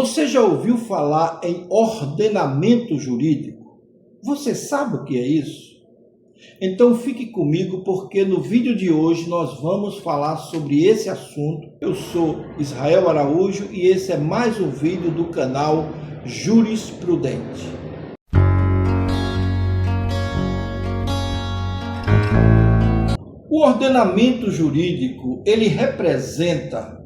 Você já ouviu falar em ordenamento jurídico? Você sabe o que é isso? Então fique comigo porque no vídeo de hoje nós vamos falar sobre esse assunto. Eu sou Israel Araújo e esse é mais um vídeo do canal Jurisprudente. O ordenamento jurídico, ele representa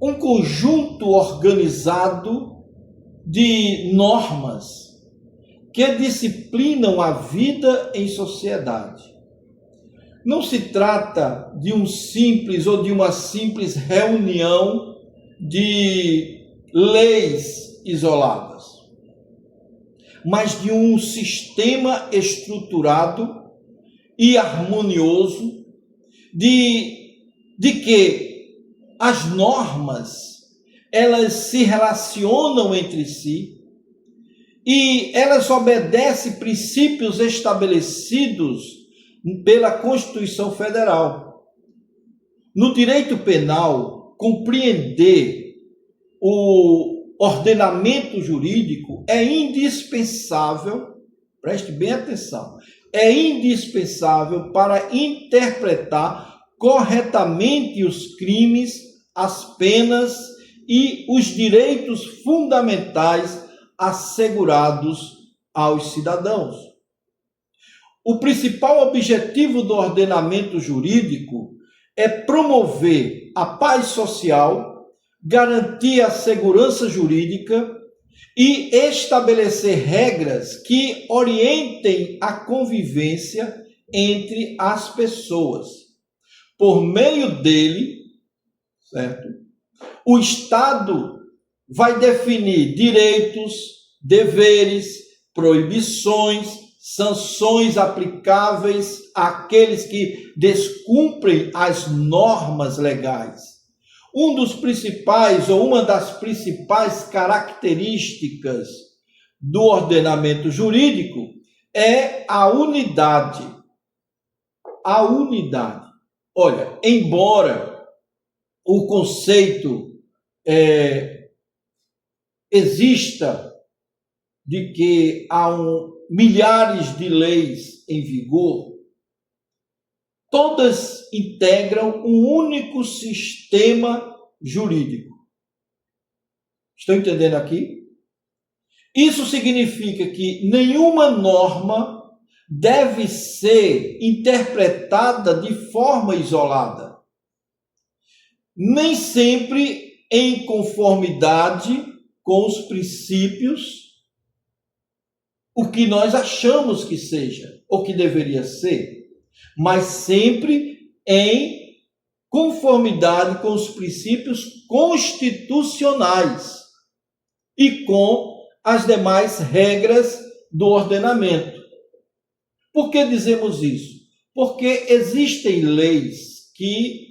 um conjunto organizado de normas que disciplinam a vida em sociedade. Não se trata de um simples ou de uma simples reunião de leis isoladas, mas de um sistema estruturado e harmonioso de que as normas, elas se relacionam entre si e elas obedecem princípios estabelecidos pela Constituição Federal. No direito penal, compreender o ordenamento jurídico é indispensável, preste bem atenção, é indispensável para interpretar corretamente os crimes, as penas e os direitos fundamentais assegurados aos cidadãos. O principal objetivo do ordenamento jurídico é promover a paz social, garantir a segurança jurídica e estabelecer regras que orientem a convivência entre as pessoas. Por meio dele, certo? O Estado vai definir direitos, deveres, proibições, sanções aplicáveis àqueles que descumprem as normas legais. Um dos principais ou uma das principais características do ordenamento jurídico é a unidade. A unidade. Olha, embora o conceito exista de que há milhares de leis em vigor, todas integram um único sistema jurídico. Estão entendendo aqui? Isso significa que nenhuma norma deve ser interpretada de forma isolada, nem sempre em conformidade com os princípios, o que nós achamos que seja, ou que deveria ser, mas sempre em conformidade com os princípios constitucionais e com as demais regras do ordenamento. Por que dizemos isso? Porque existem leis que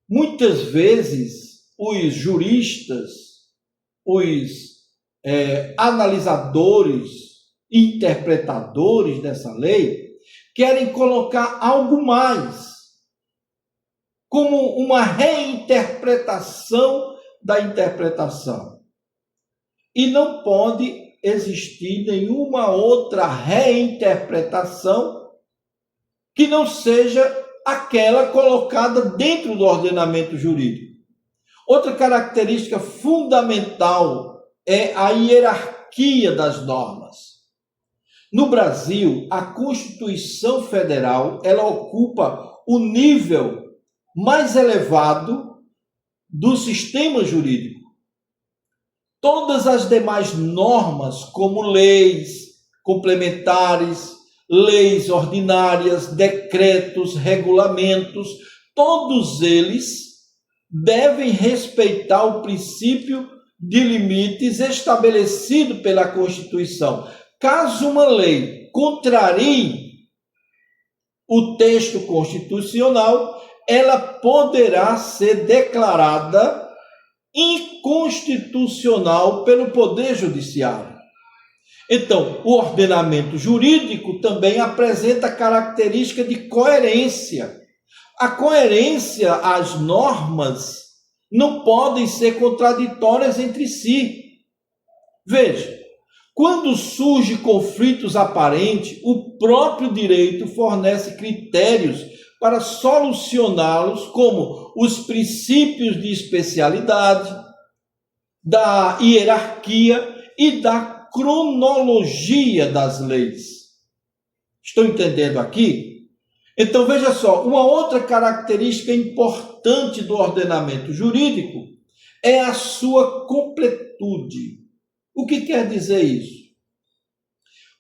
muitas vezes os juristas, os analisadores, interpretadores dessa lei, querem colocar algo mais, como uma reinterpretação da interpretação. E não pode existir nenhuma outra reinterpretação que não seja aquela colocada dentro do ordenamento jurídico. Outra característica fundamental é a hierarquia das normas. No Brasil, a Constituição Federal, ela ocupa o nível mais elevado do sistema jurídico. Todas as demais normas, como leis complementares, leis ordinárias, decretos, regulamentos, todos eles devem respeitar o princípio de limites estabelecido pela Constituição. Caso uma lei contrarie o texto constitucional, ela poderá ser declarada inconstitucional pelo Poder Judiciário. Então, o ordenamento jurídico também apresenta característica de coerência. A coerência às normas não podem ser contraditórias entre si. Veja, quando surgem conflitos aparentes, o próprio direito fornece critérios para solucioná-los, como os princípios de especialidade, da hierarquia e da cronologia das leis. Estão entendendo aqui? Então, veja só, uma outra característica importante do ordenamento jurídico é a sua completude. O que quer dizer isso?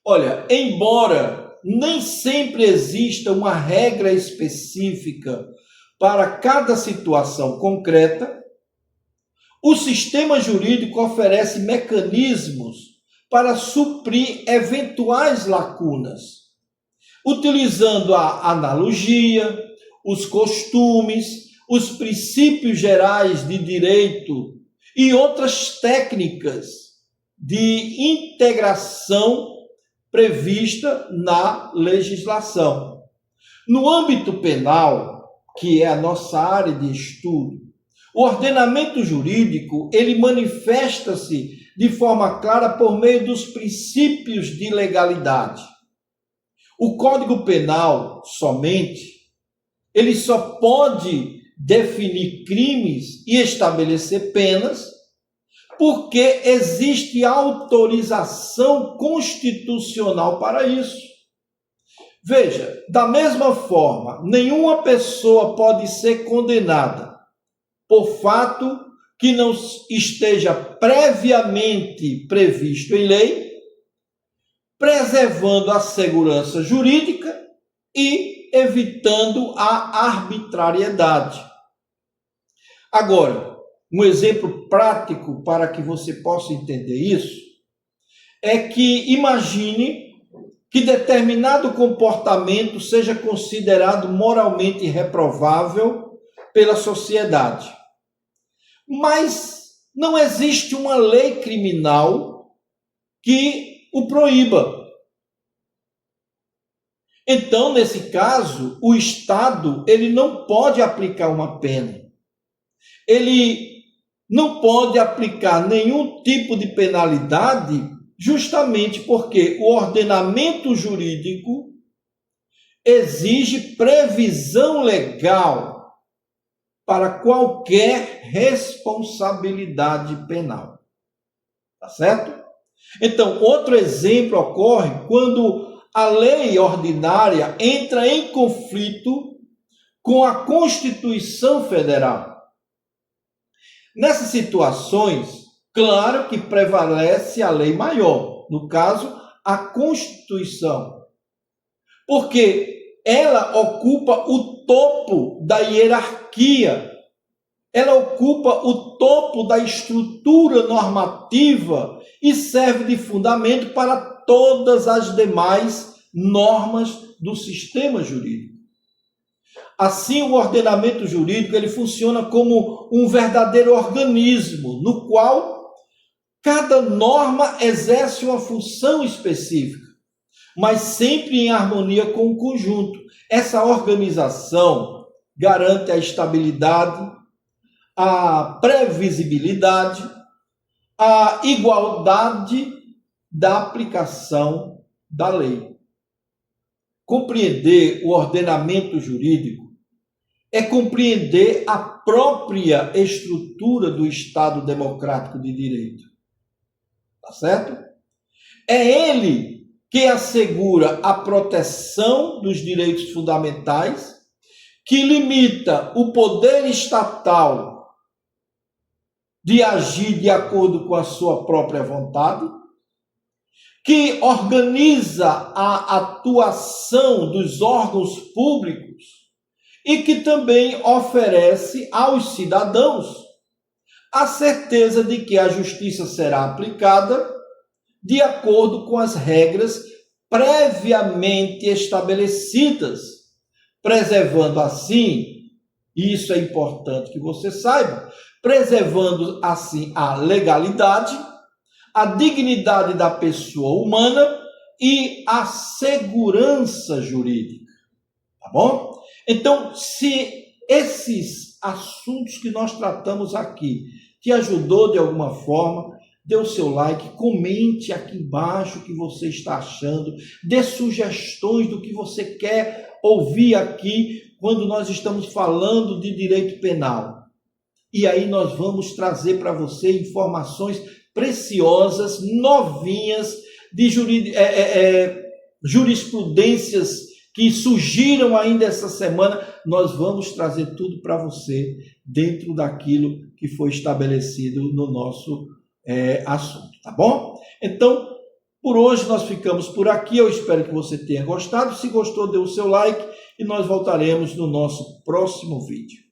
Olha, embora nem sempre exista uma regra específica para cada situação concreta, o sistema jurídico oferece mecanismos para suprir eventuais lacunas, utilizando a analogia, os costumes, os princípios gerais de direito e outras técnicas de integração prevista na legislação. No âmbito penal, que é a nossa área de estudo, o ordenamento jurídico, ele manifesta-se de forma clara por meio dos princípios de legalidade. O Código Penal, somente, ele só pode definir crimes e estabelecer penas porque existe autorização constitucional para isso. Veja, da mesma forma, nenhuma pessoa pode ser condenada por fato que não esteja previamente previsto em lei, preservando a segurança jurídica e evitando a arbitrariedade. Agora, um exemplo prático para que você possa entender isso é que imagine que determinado comportamento seja considerado moralmente reprovável pela sociedade. Mas não existe uma lei criminal que o proíba. Então, nesse caso, o Estado ele não pode aplicar uma pena. Ele não pode aplicar nenhum tipo de penalidade, justamente porque o ordenamento jurídico exige previsão legal para qualquer responsabilidade penal. Tá certo? Então, outro exemplo ocorre quando a lei ordinária entra em conflito com a Constituição Federal. Nessas situações, claro que prevalece a lei maior, no caso, a Constituição, porque ela ocupa o topo da hierarquia, ela ocupa o topo da estrutura normativa e serve de fundamento para todas as demais normas do sistema jurídico. Assim, o ordenamento jurídico ele funciona como um verdadeiro organismo, no qual cada norma exerce uma função específica, mas sempre em harmonia com o conjunto. Essa organização garante a estabilidade, a previsibilidade, a igualdade da aplicação da lei. Compreender o ordenamento jurídico é compreender a própria estrutura do Estado democrático de direito. Tá certo? É ele que assegura a proteção dos direitos fundamentais, que limita o poder estatal de agir de acordo com a sua própria vontade, que organiza a atuação dos órgãos públicos e que também oferece aos cidadãos a certeza de que a justiça será aplicada de acordo com as regras previamente estabelecidas, preservando assim, e isso é importante que você saiba, preservando assim a legalidade, a dignidade da pessoa humana e a segurança jurídica. Tá bom? Então, se esses assuntos que nós tratamos aqui te ajudou de alguma forma, dê o seu like, comente aqui embaixo o que você está achando, dê sugestões do que você quer ouvir aqui quando nós estamos falando de direito penal. E aí nós vamos trazer para você informações preciosas, novinhas, de jurisprudências que surgiram ainda essa semana. Nós vamos trazer tudo para você dentro daquilo que foi estabelecido no nosso assunto, tá bom? Então, por hoje nós ficamos por aqui. Eu espero que você tenha gostado. Se gostou, dê o seu like e nós voltaremos no nosso próximo vídeo.